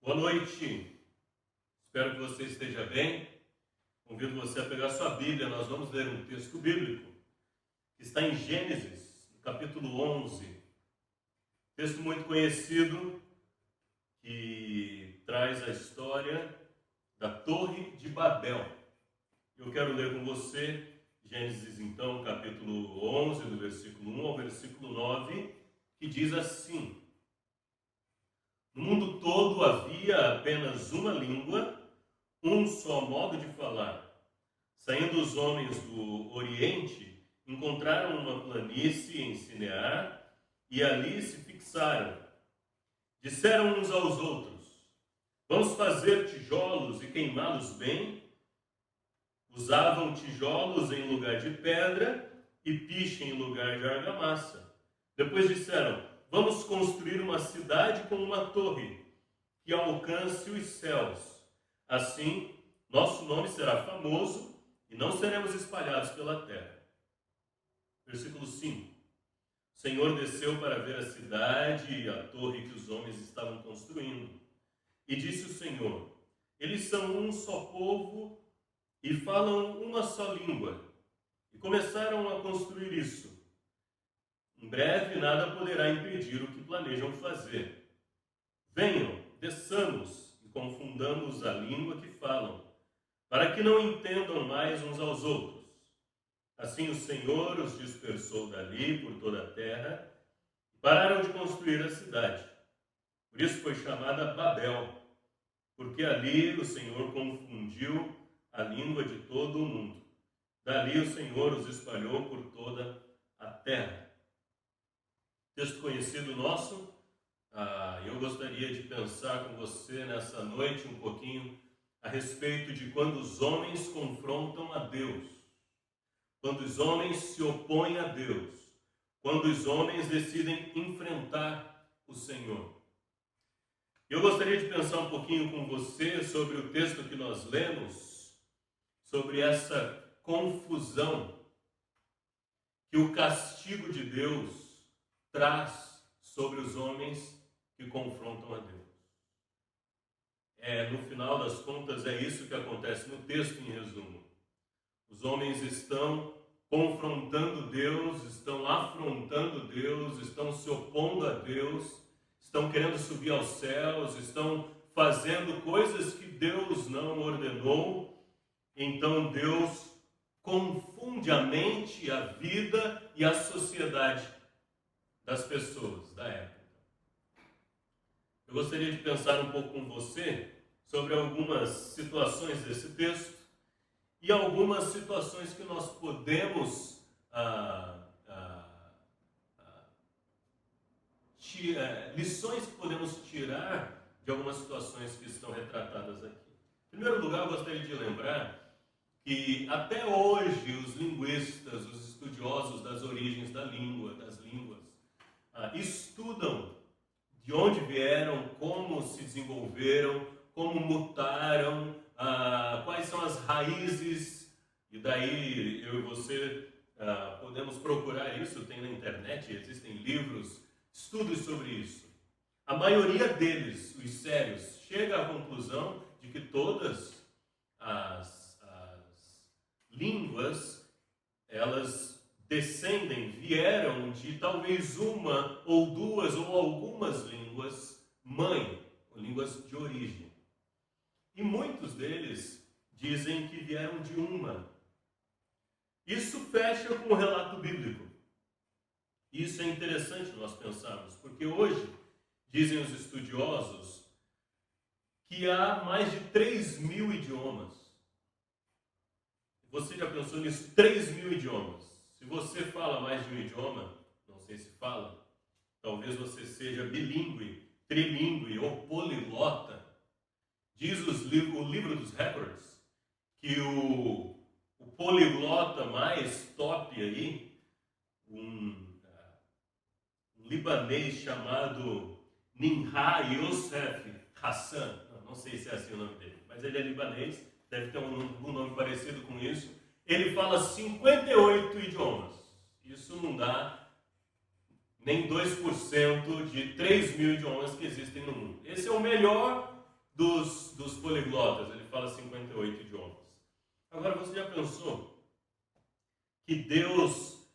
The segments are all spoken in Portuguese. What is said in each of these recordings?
Boa noite, espero que você esteja bem. Convido você a pegar sua Bíblia, nós vamos ler um texto bíblico que está em Gênesis, no capítulo 11. Texto muito conhecido que traz a história da Torre de Babel. Eu quero ler com você Gênesis, então, capítulo 11, do versículo 1 ao versículo 9, que diz assim: No mundo todo havia apenas uma língua, um só modo de falar. Saindo os homens do Oriente, encontraram uma planície em Sinear e ali se fixaram. Disseram uns aos outros: Vamos fazer tijolos e queimá-los bem. Usavam tijolos em lugar de pedra e piche em lugar de argamassa. Depois disseram: Vamos construir uma cidade com uma torre que alcance os céus. Assim, nosso nome será famoso e não seremos espalhados pela terra. Versículo 5. O Senhor desceu para ver a cidade e a torre que os homens estavam construindo. E disse o Senhor: Eles são um só povo e falam uma só língua. E começaram a construir isso. Em breve nada poderá impedir o que planejam fazer. Venham, desçamos e confundamos a língua que falam, para que não entendam mais uns aos outros. Assim o Senhor os dispersou dali por toda a terra e pararam de construir a cidade. Por isso foi chamada Babel, porque ali o Senhor confundiu a língua de todo o mundo. Dali o Senhor os espalhou por toda a terra. Texto conhecido nosso. Eu gostaria de pensar com você nessa noite um pouquinho a respeito de quando os homens confrontam a Deus, quando os homens se opõem a Deus, quando os homens decidem enfrentar o Senhor. Eu gostaria de pensar um pouquinho com você sobre o texto que nós lemos, sobre essa confusão que o castigo de Deus traz sobre os homens que confrontam a Deus. No final das contas, é isso que acontece no texto, em resumo. Os homens estão confrontando Deus, estão afrontando Deus, estão se opondo a Deus, estão querendo subir aos céus, estão fazendo coisas que Deus não ordenou. Então Deus confunde a mente, a vida e a sociedade das pessoas da época. Eu gostaria de pensar um pouco com você sobre algumas situações desse texto e algumas situações que nós podemos lições que podemos tirar de algumas situações que estão retratadas aqui. Em primeiro lugar, eu gostaria de lembrar que até hoje os linguistas, os estudiosos das origens das línguas, estudam de onde vieram, como se desenvolveram, como mutaram, quais são as raízes, e daí eu e você podemos procurar isso, tem na internet, existem livros, estudos sobre isso. A maioria deles, os sérios, chega à conclusão de que todas as línguas, elas vieram de talvez uma ou duas ou algumas línguas mãe, ou línguas de origem. E muitos deles dizem que vieram de uma. Isso fecha com o relato bíblico. Isso é interessante nós pensarmos, porque hoje, dizem os estudiosos, que há mais de 3.000 idiomas. Você já pensou nisso? 3.000 idiomas. Se você fala mais de um idioma, não sei se fala, talvez você seja bilíngue, trilíngue ou poliglota. Diz o livro dos records que o poliglota mais top aí, um libanês chamado Nimha Youssef Hassan, não sei se é assim o nome dele, mas ele é libanês, deve ter um nome parecido com isso. Ele fala 58 idiomas. Isso não dá nem 2% de 3.000 idiomas que existem no mundo. Esse é o melhor dos poliglotas, ele fala 58 idiomas. Agora, você já pensou que Deus,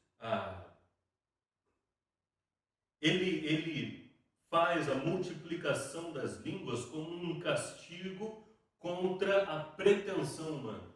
ele faz a multiplicação das línguas como um castigo contra a pretensão humana?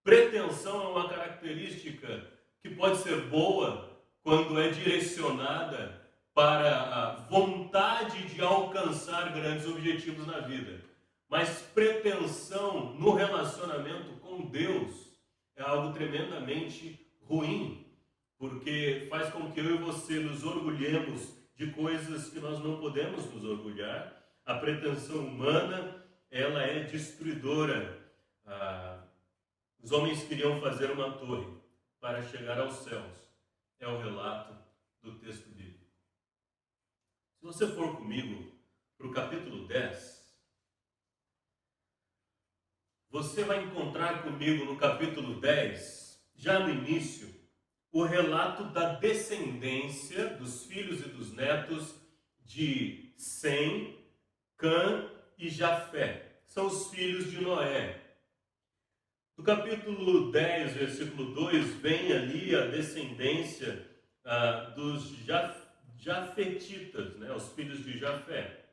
Pretensão é uma característica que pode ser boa quando é direcionada para a vontade de alcançar grandes objetivos na vida. Mas pretensão no relacionamento com Deus é algo tremendamente ruim, porque faz com que eu e você nos orgulhemos de coisas que nós não podemos nos orgulhar. A pretensão humana, ela é destruidora. Os homens queriam fazer uma torre para chegar aos céus. É o relato do texto bíblico. Se você for comigo para o capítulo 10, você vai encontrar comigo no capítulo 10, já no início, o relato da descendência dos filhos e dos netos de Sem, Cã e Jafé. São os filhos de Noé. No capítulo 10, versículo 2, vem ali a descendência dos Jafetitas, né, os filhos de Jafé.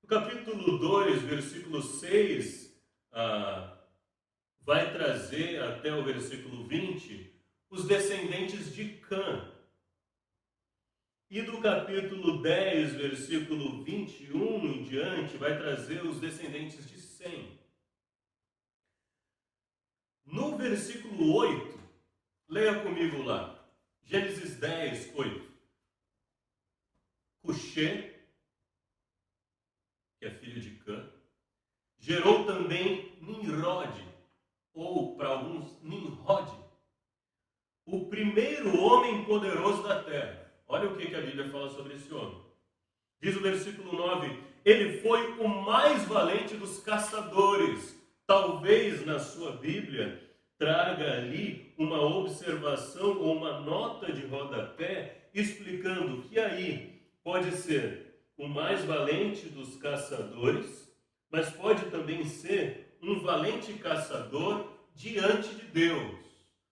No capítulo 2, versículo 6, vai trazer até o versículo 20 os descendentes de Cã. E do capítulo 10, versículo 21 em diante, vai trazer os descendentes de Sem. No versículo 8, leia comigo lá, Gênesis 10, 8. Cuxê, que é filho de Cã, gerou também Nimrod, ou para alguns, Nimrod, o primeiro homem poderoso da terra. Olha o que a Bíblia fala sobre esse homem. Diz o versículo 9, ele foi o mais valente dos caçadores. Talvez na sua Bíblia traga ali uma observação ou uma nota de rodapé explicando que aí pode ser o mais valente dos caçadores, mas pode também ser um valente caçador diante de Deus.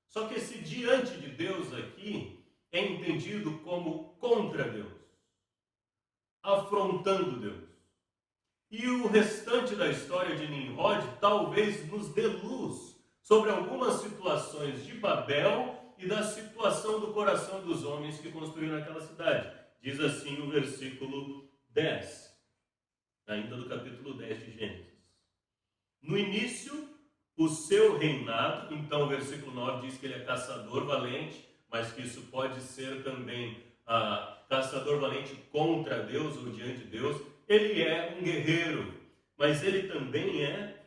Só que esse diante de Deus aqui é entendido como contra Deus, afrontando Deus. E o restante da história de Nimrod talvez nos dê luz sobre algumas situações de Babel e da situação do coração dos homens que construíram aquela cidade. Diz assim o versículo 10, ainda do capítulo 10 de Gênesis. No início, o seu reinado, então o versículo 9 diz que ele é caçador valente, mas que isso pode ser também caçador valente contra Deus ou diante de Deus. Ele é um guerreiro, mas ele também é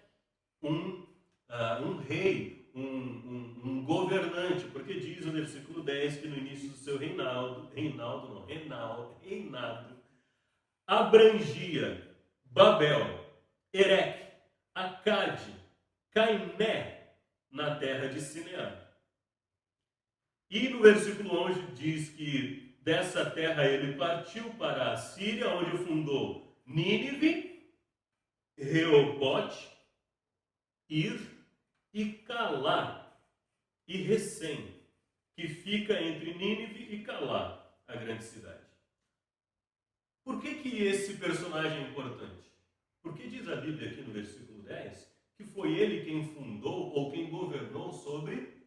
um rei, um governante, porque diz no versículo 10 que no início do seu reinado, abrangia Babel, Ereque, Acade, Cainé, na terra de Sinear. E no versículo 11 diz que dessa terra ele partiu para a Síria, onde fundou Nínive, Reobote, Ir e Calá e Recém, que fica entre Nínive e Calá, a grande cidade. Por que esse personagem é importante? Porque diz a Bíblia aqui no versículo 10 que foi ele quem fundou ou quem governou sobre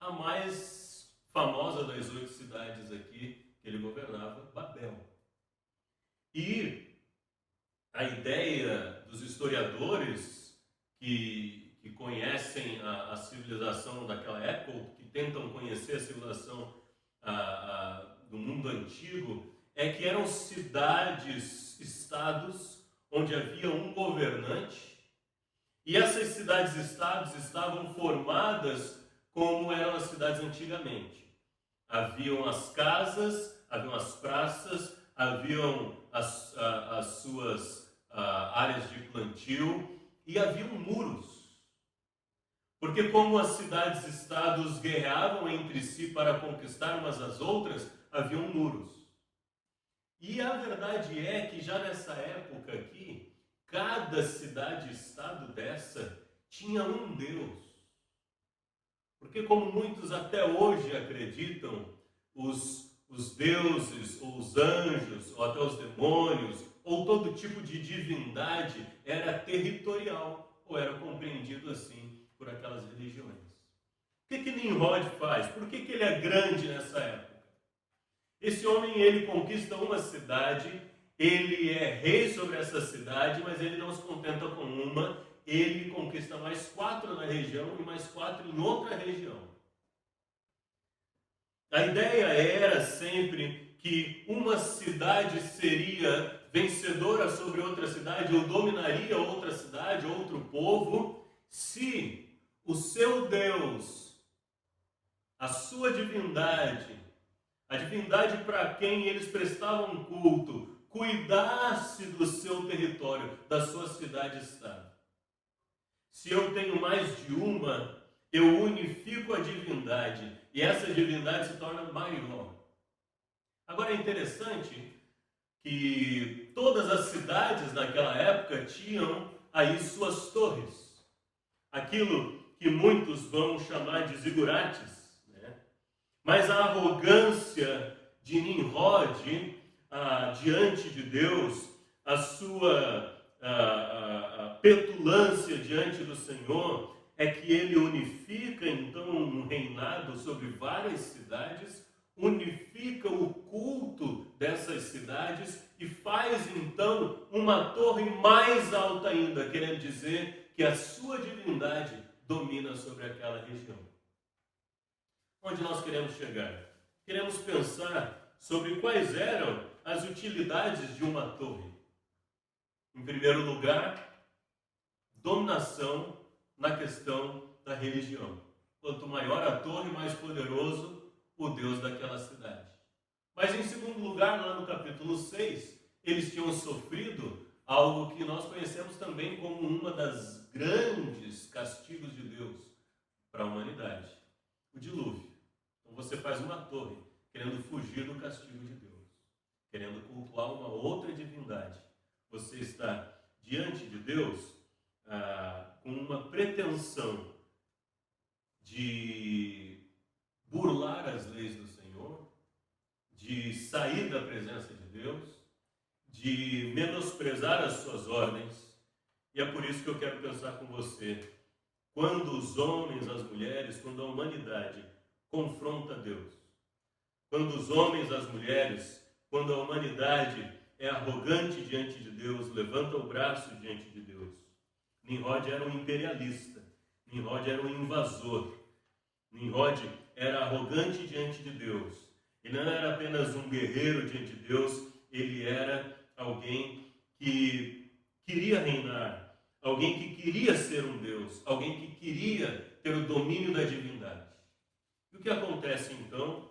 a mais famosa das 8 cidades aqui que ele governava, Babel. E a ideia dos historiadores que conhecem a civilização daquela época, ou que tentam conhecer a civilização do mundo antigo, é que eram cidades, estados, onde havia um governante, e essas cidades-estados estavam formadas como eram as cidades antigamente. Haviam as casas, haviam as praças, haviam as suas áreas de plantio e haviam muros. Porque como as cidades-estados guerreavam entre si para conquistar umas às outras, haviam muros. E a verdade é que já nessa época aqui, cada cidade-estado dessa tinha um Deus. Porque como muitos até hoje acreditam, os deuses, ou os anjos, ou até os demônios, ou todo tipo de divindade era territorial, ou era compreendido assim por aquelas religiões. O que Nimrod faz? Por que ele é grande nessa época? Esse homem, ele conquista uma cidade, ele é rei sobre essa cidade, mas ele não se contenta com uma, ele conquista mais 4 na região e mais 4 em outra região. A ideia era sempre que uma cidade seria vencedora sobre outra cidade, ou dominaria outra cidade, outro povo, se o seu Deus, a sua divindade, a divindade para quem eles prestavam culto, cuidasse do seu território, da sua cidade-estado. Se eu tenho mais de uma, eu unifico a divindade, e essa divindade se torna maior. Agora é interessante que todas as cidades naquela época tinham aí suas torres. Aquilo que muitos vão chamar de zigurates, né? Mas a arrogância de Nimrod diante de Deus, a sua a petulância diante do Senhor, é que ele unifica então um reinado sobre várias cidades, unifica o culto dessas cidades e faz então uma torre mais alta ainda, querendo dizer que a sua divindade domina sobre aquela região. Onde nós queremos chegar? Queremos pensar sobre quais eram as utilidades de uma torre. Em primeiro lugar, dominação na questão da religião. Quanto maior a torre, mais poderoso o Deus daquela cidade. Mas em segundo lugar, lá no capítulo 6, eles tinham sofrido algo que nós conhecemos também como uma das grandes castigos de Deus para a humanidade, o dilúvio. Então você faz uma torre querendo fugir do castigo de Deus, querendo cultuar uma outra divindade. Você está diante de Deus com uma pretensão de burlar as leis do Senhor, de sair da presença de Deus, de menosprezar as suas ordens. E é por isso que eu quero pensar com você, quando os homens, as mulheres, quando a humanidade confronta Deus, quando os homens, as mulheres, quando a humanidade é arrogante diante de Deus, levanta o braço diante de Deus. Nimrod era um imperialista, Nimrod era um invasor, Nimrod era arrogante diante de Deus. Ele não era apenas um guerreiro diante de Deus, ele era alguém que queria reinar, alguém que queria ser um Deus, alguém que queria ter o domínio da divindade. E o que acontece então?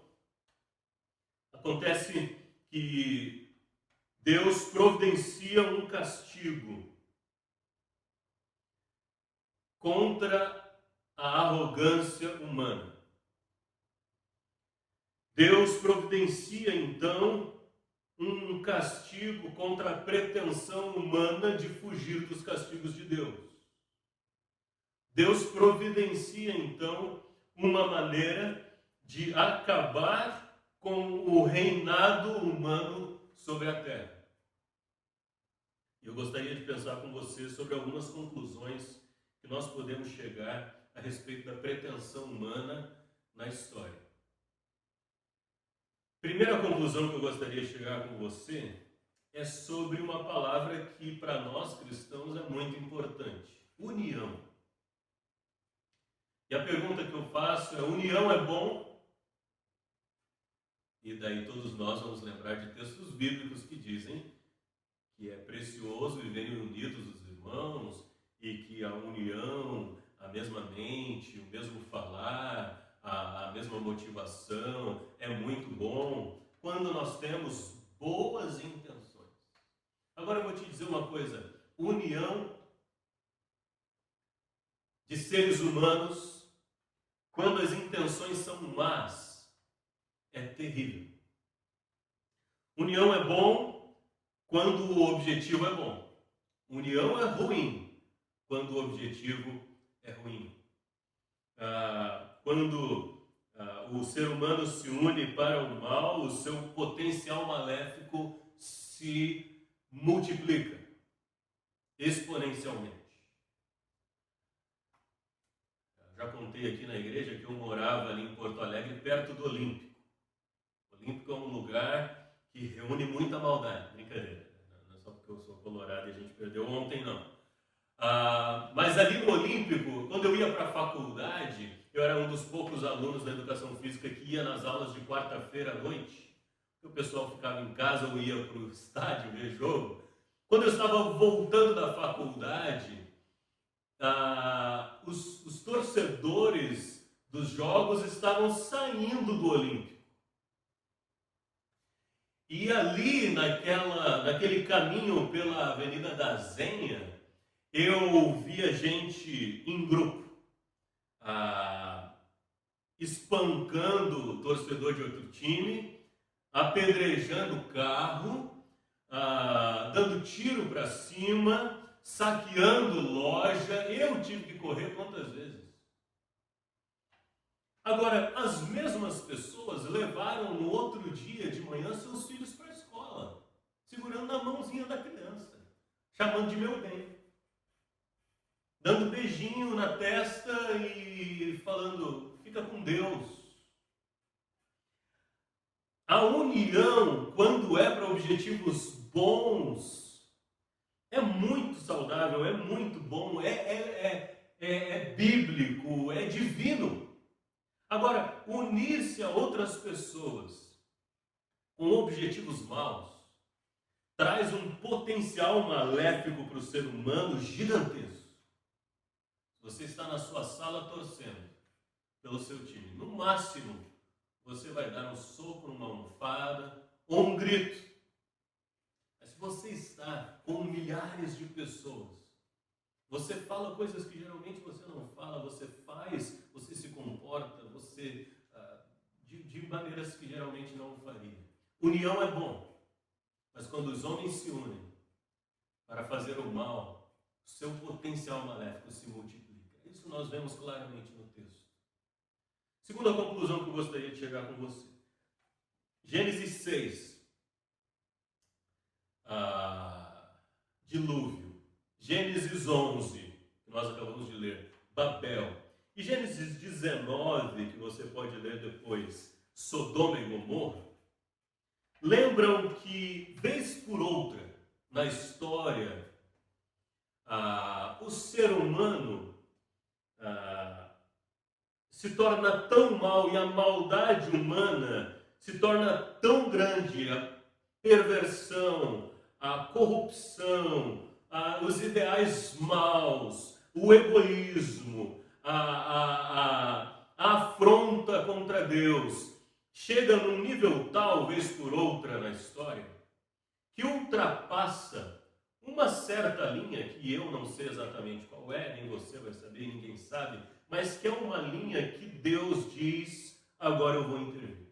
Acontece que Deus providencia um castigo contra a arrogância humana. Deus providencia então um castigo contra a pretensão humana de fugir dos castigos de Deus. Deus providencia então uma maneira de acabar com o reinado humano sobre a terra. Eu gostaria de pensar com você sobre algumas conclusões que nós podemos chegar a respeito da pretensão humana na história. Primeira conclusão que eu gostaria de chegar com você é sobre uma palavra que para nós cristãos é muito importante: união. E a pergunta que eu faço é: união é bom? E daí todos nós vamos lembrar de textos bíblicos que dizem que é precioso viverem unidos os irmãos e que a união, a mesma mente, o mesmo falar, a mesma motivação é muito bom quando nós temos boas intenções. Agora eu vou te dizer uma coisa: união de seres humanos, quando as intenções são más, é terrível. União é bom quando o objetivo é bom. União é ruim quando o objetivo é ruim. Quando o ser humano se une para o mal, o seu potencial maléfico se multiplica exponencialmente. Já contei aqui na igreja que eu morava ali em Porto Alegre, perto do Olímpico. O Olímpico é um lugar que reúne muita maldade. Brincadeira, não é só porque eu sou colorado e a gente perdeu ontem, não. Mas ali no Olímpico, quando eu ia para a faculdade, eu era um dos poucos alunos da educação física que ia nas aulas de quarta-feira à noite. O pessoal ficava em casa ou ia para o estádio ver jogo. Quando eu estava voltando da faculdade, os torcedores dos jogos estavam saindo do Olímpico. E ali, naquele caminho pela Avenida da Zenha, eu via gente em grupo, espancando o torcedor de outro time, apedrejando o carro, dando tiro para cima, saqueando loja. Eu tive que correr quantas vezes? Agora, as mesmas pessoas levaram no outro dia de manhã seus filhos para a escola, segurando na mãozinha da criança, chamando de meu bem, dando beijinho na testa e falando, fica com Deus. A união, quando é para objetivos bons, é muito saudável, é muito bom, é bíblico, é divino. Agora, unir-se a outras pessoas com objetivos maus traz um potencial maléfico para o ser humano gigantesco. Você está na sua sala torcendo pelo seu time. No máximo, você vai dar um soco numa almofada ou um grito. Mas se você está com milhares de pessoas, você fala coisas que geralmente você não fala, você faz, você se comporta, você de maneiras que geralmente não faria. União é bom, mas quando os homens se unem para fazer o mal, o seu potencial maléfico se multiplica. Isso nós vemos claramente no texto. Segunda conclusão que eu gostaria de chegar com você. Gênesis 6. Dilúvio. Gênesis 11, que nós acabamos de ler. Babel. E Gênesis 19, que você pode ler depois. Sodoma e Gomorra. Lembram que, vez por outra, na história, o ser humano se torna tão mau e a maldade humana se torna tão grande, a perversão, a corrupção, os ideais maus, o egoísmo, a afronta contra Deus, chega num nível tal, vez por outra na história, que ultrapassa uma certa linha, que eu não sei exatamente qual é, nem você vai saber, ninguém sabe, mas que é uma linha que Deus diz, agora eu vou intervir.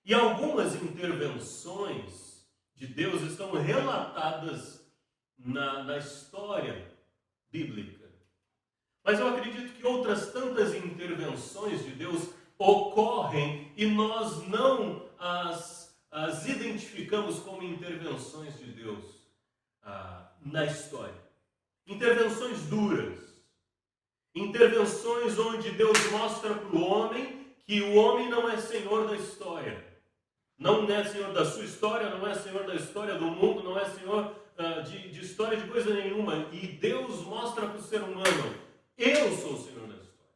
E algumas intervenções de Deus estão relatadas na história bíblica. Mas eu acredito que outras tantas intervenções de Deus ocorrem e nós não as identificamos como intervenções de Deus na história. Intervenções duras. Intervenções onde Deus mostra para o homem que o homem não é senhor da história. Não é senhor da sua história, não é senhor da história do mundo, não é senhor de história de coisa nenhuma. E Deus mostra para o ser humano, eu sou o senhor da história.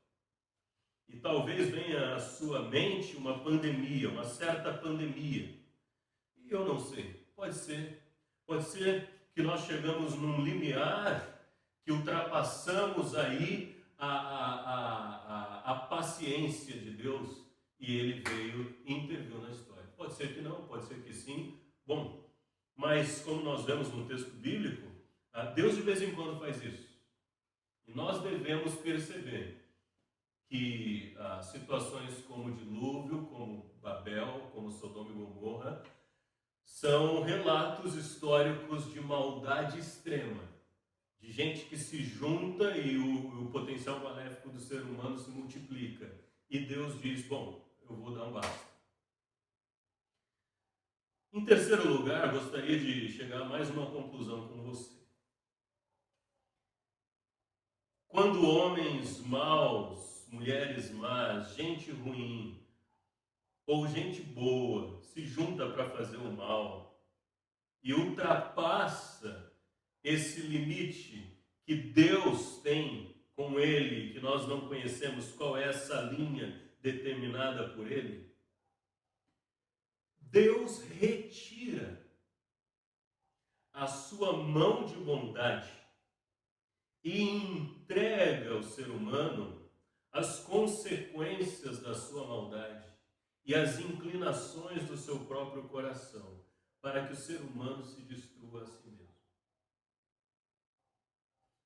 E talvez venha à sua mente uma pandemia, uma certa pandemia. E eu não sei, pode ser que nós chegamos num limiar que ultrapassamos aí a paciência de Deus e Ele veio e interviu na história. Pode ser que não, pode ser que sim. Bom, mas como nós vemos no texto bíblico, Deus de vez em quando faz isso. E nós devemos perceber que situações como o dilúvio, como Babel, como Sodoma e Gomorra, são relatos históricos de maldade extrema, de gente que se junta e o potencial maléfico do ser humano se multiplica. E Deus diz, bom, eu vou dar um basta. Em terceiro lugar, gostaria de chegar a mais uma conclusão com você. Quando homens maus, mulheres más, gente ruim ou gente boa se junta para fazer o mal e ultrapassa esse limite que Deus tem com ele, que nós não conhecemos qual é essa linha determinada por ele, Deus retira a sua mão de bondade e entrega ao ser humano as consequências da sua maldade e as inclinações do seu próprio coração, para que o ser humano se destrua a si mesmo.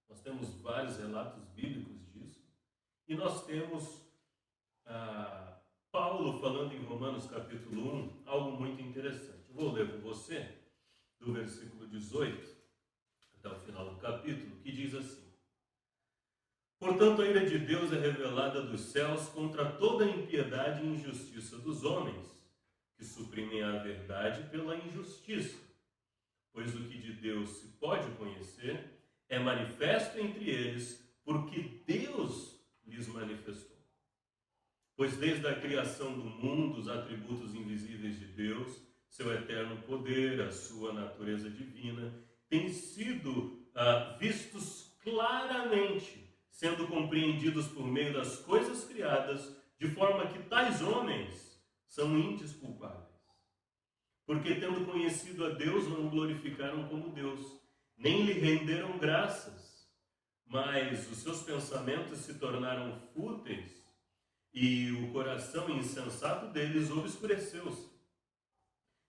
Nós temos vários relatos bíblicos disso, e nós temos Paulo falando em Romanos capítulo 1, algo muito interessante. Eu vou ler com você, do versículo 18 até o final do capítulo, que diz assim: portanto, a ira de Deus é revelada dos céus contra toda a impiedade e injustiça dos homens, que suprimem a verdade pela injustiça. Pois o que de Deus se pode conhecer é manifesto entre eles, porque Deus lhes manifestou. Pois desde a criação do mundo, os atributos invisíveis de Deus, seu eterno poder, a sua natureza divina, têm sido vistos claramente, sendo compreendidos por meio das coisas criadas, de forma que tais homens são indesculpáveis. Porque tendo conhecido a Deus, não o glorificaram como Deus, nem lhe renderam graças, mas os seus pensamentos se tornaram fúteis, e o coração insensato deles obscureceu-se.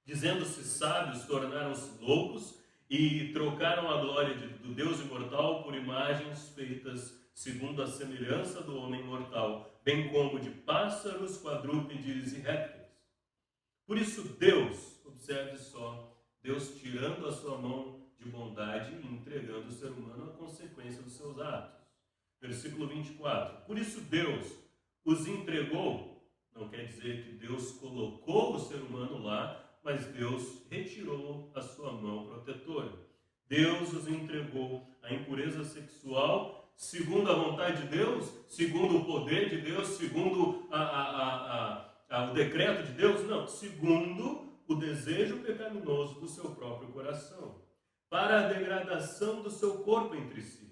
Dizendo-se sábios, tornaram-se loucos e trocaram a glória do Deus imortal por imagens feitas segundo a semelhança do homem mortal, bem como de pássaros, quadrúpedes e répteis. Por isso Deus, observe só, Deus tirando a sua mão de bondade e entregando o ser humano à consequência dos seus atos. Versículo 24. Por isso Deus os entregou, não quer dizer que Deus colocou o ser humano lá, mas Deus retirou a sua mão protetora. Deus os entregou à impureza sexual, segundo a vontade de Deus, segundo o poder de Deus, segundo o decreto de Deus, não, segundo o desejo pecaminoso do seu próprio coração, para a degradação do seu corpo entre si.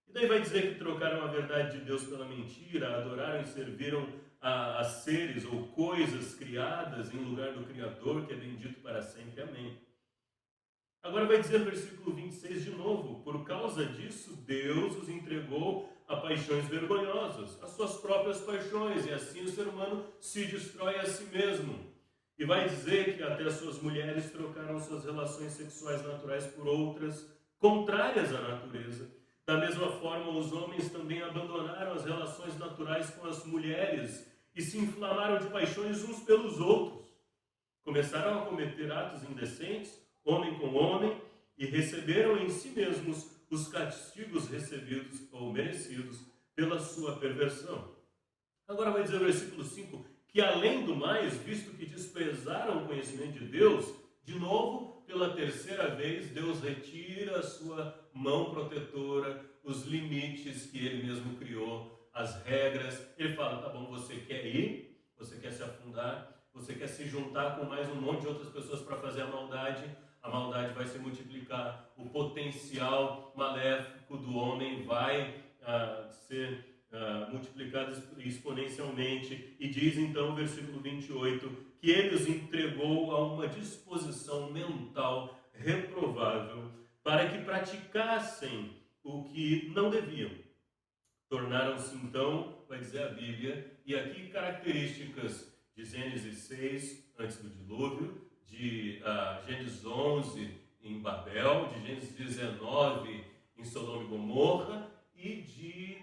E daí vai dizer que trocaram a verdade de Deus pela mentira, adoraram e serviram a seres ou coisas criadas em lugar do Criador, que é bendito para sempre. Amém. Agora vai dizer no versículo 26 de novo: por causa disso, Deus os entregou a paixões vergonhosas, as suas próprias paixões, e assim o ser humano se destrói a si mesmo. E vai dizer que até as suas mulheres trocaram suas relações sexuais naturais por outras contrárias à natureza. Da mesma forma, os homens também abandonaram as relações naturais com as mulheres e se inflamaram de paixões uns pelos outros. Começaram a cometer atos indecentes, homem com homem, e receberam em si mesmos os castigos recebidos ou merecidos pela sua perversão. Agora vai dizer o versículo 5, que além do mais, visto que desprezaram o conhecimento de Deus, de novo, pela terceira vez, Deus retira a sua mão protetora, os limites que Ele mesmo criou, as regras. Ele fala, tá bom, você quer ir, você quer se afundar, você quer se juntar com mais um monte de outras pessoas para fazer a maldade vai se multiplicar, o potencial maléfico do homem vai ser multiplicado exponencialmente. E diz então o versículo 28, que Ele os entregou a uma disposição mental reprovável, para que praticassem o que não deviam. Tornaram-se então, vai dizer a Bíblia, e aqui características de Gênesis 6, antes do dilúvio, de Gênesis 11 em Babel, de Gênesis 19 em Sodoma e Gomorra, e de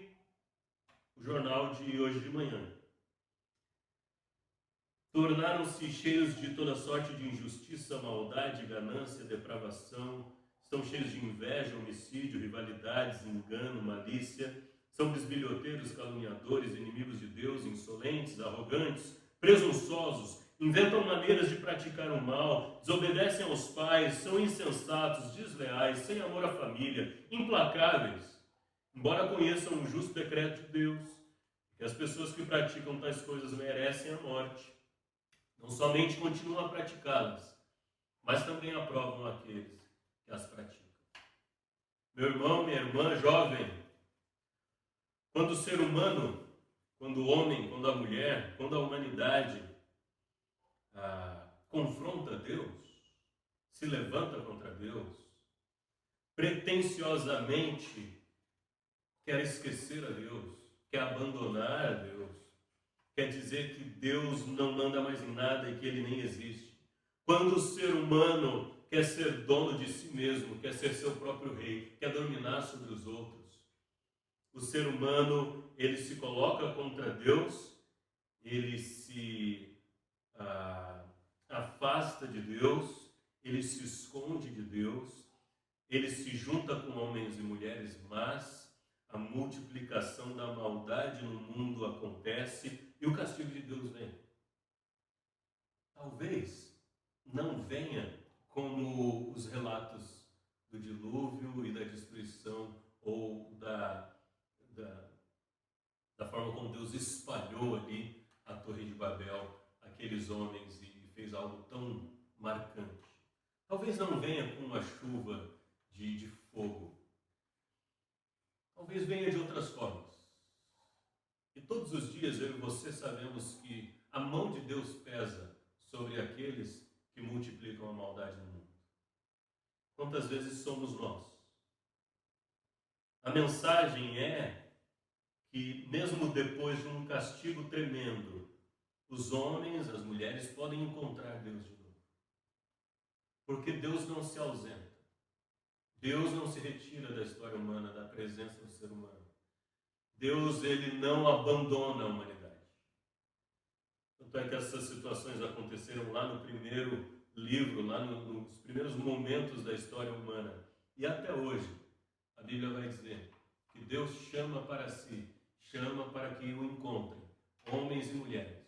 o jornal de hoje de manhã. tornaram-se cheios de toda sorte de injustiça, maldade, ganância, depravação, estão cheios de inveja, homicídio, rivalidades, engano, malícia, são bisbilhoteiros, caluniadores, inimigos de Deus, insolentes, arrogantes, presunçosos, inventam maneiras de praticar o mal, desobedecem aos pais, são insensatos, desleais, sem amor à família, implacáveis. Embora conheçam o justo decreto de Deus, que as pessoas que praticam tais coisas merecem a morte, não somente continuam a praticá-las, mas também aprovam aqueles que as praticam. Meu irmão, minha irmã, jovem, quando o ser humano, quando o homem, quando a mulher, quando a humanidade confronta Deus, se levanta contra Deus, pretensiosamente quer esquecer a Deus, quer abandonar a Deus, quer dizer que Deus não manda mais em nada e que Ele nem existe. Quando o ser humano quer ser dono de si mesmo, quer ser seu próprio rei, quer dominar sobre os outros, o ser humano, ele se coloca contra Deus, ele se afasta de Deus, ele se esconde de Deus, ele se junta com homens e mulheres más, a multiplicação da maldade no mundo acontece e o castigo de Deus vem. Talvez não venha como os relatos do dilúvio e da destruição ou da forma como Deus espalhou ali a Torre de Babel, aqueles homens, e fez algo tão marcante. Talvez não venha com uma chuva de fogo. Talvez venha de outras formas. E todos os dias eu e você sabemos que a mão de Deus pesa sobre aqueles que multiplicam a maldade no mundo. Quantas vezes somos nós? A mensagem é que mesmo depois de um castigo tremendo, os homens, as mulheres podem encontrar Deus de novo. Porque Deus não se ausenta. Deus não se retira da história humana, da presença do ser humano. Deus, ele não abandona a humanidade. Tanto é que essas situações aconteceram lá no primeiro livro, lá nos primeiros momentos da história humana. E até hoje, a Bíblia vai dizer que Deus chama para si, chama para que o encontrem, homens e mulheres.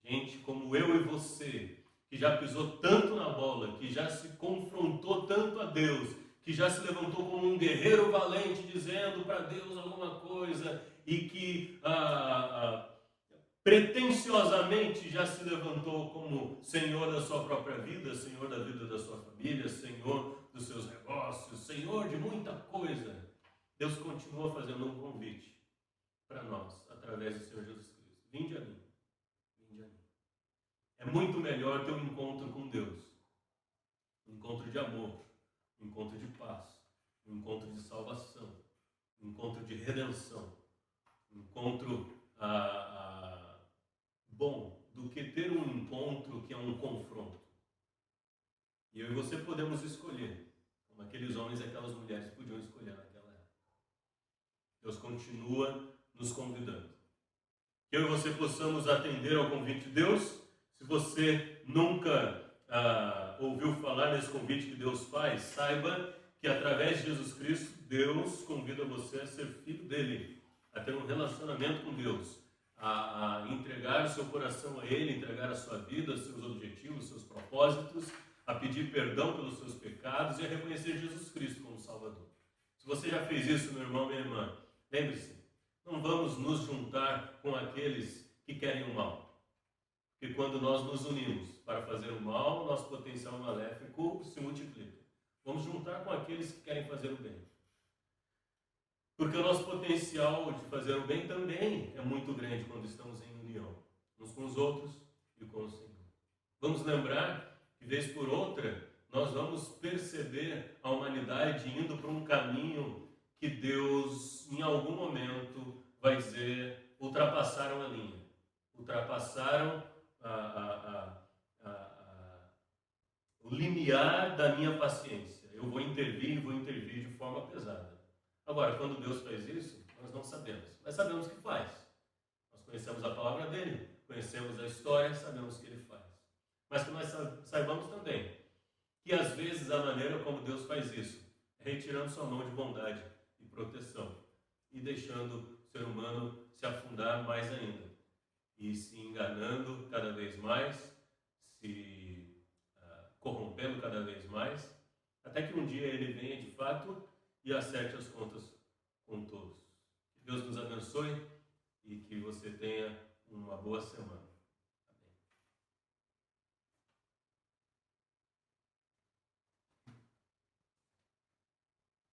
Gente como eu e você, que já pisou tanto na bola, que já se confrontou tanto a Deus, que já se levantou como um guerreiro valente, dizendo para Deus alguma coisa, e que pretensiosamente já se levantou como Senhor da sua própria vida, Senhor da vida da sua família, Senhor dos seus negócios, Senhor de muita coisa. Deus continua fazendo um convite para nós, através do Senhor Jesus Cristo. Vinde a mim, vinde a mim. É muito melhor ter um encontro com Deus, um encontro de amor, um encontro de paz, um encontro de salvação, um encontro de redenção, um encontro bom, do que ter um encontro que é um confronto. E eu e você podemos escolher, como aqueles homens e aquelas mulheres podiam escolher naquela época. Deus continua nos convidando. Que eu e você possamos atender ao convite de Deus. Se você nunca ouviu falar nesse convite que Deus faz, saiba que através de Jesus Cristo, Deus convida você a ser filho dele, a ter um relacionamento com Deus, a entregar o seu coração a Ele, entregar a sua vida, seus objetivos, seus propósitos, a pedir perdão pelos seus pecados e a reconhecer Jesus Cristo como Salvador. Se você já fez isso, meu irmão, minha irmã, lembre-se, não vamos nos juntar com aqueles que querem o mal. Porque quando nós nos unimos para fazer o mal, nosso potencial maléfico se multiplica. Vamos juntar com aqueles que querem fazer o bem. Porque o nosso potencial de fazer o bem também é muito grande quando estamos em união, uns com os outros e com o Senhor. Vamos lembrar que, vez por outra, nós vamos perceber a humanidade indo para um caminho que Deus, em algum momento, vai dizer: ultrapassaram a linha, ultrapassaram o limiar da minha paciência. Eu vou intervir de forma pesada. Agora, quando Deus faz isso, nós não sabemos, mas sabemos que faz. Nós conhecemos a palavra dele, conhecemos a história, sabemos o que ele faz. Mas que nós saibamos também que às vezes a maneira como Deus faz isso é retirando sua mão de bondade e proteção e deixando o ser humano se afundar mais ainda e se enganando cada vez mais, se corrompendo cada vez mais, até que um dia ele venha de fato e acerte as contas com todos. Que Deus nos abençoe e que você tenha uma boa semana.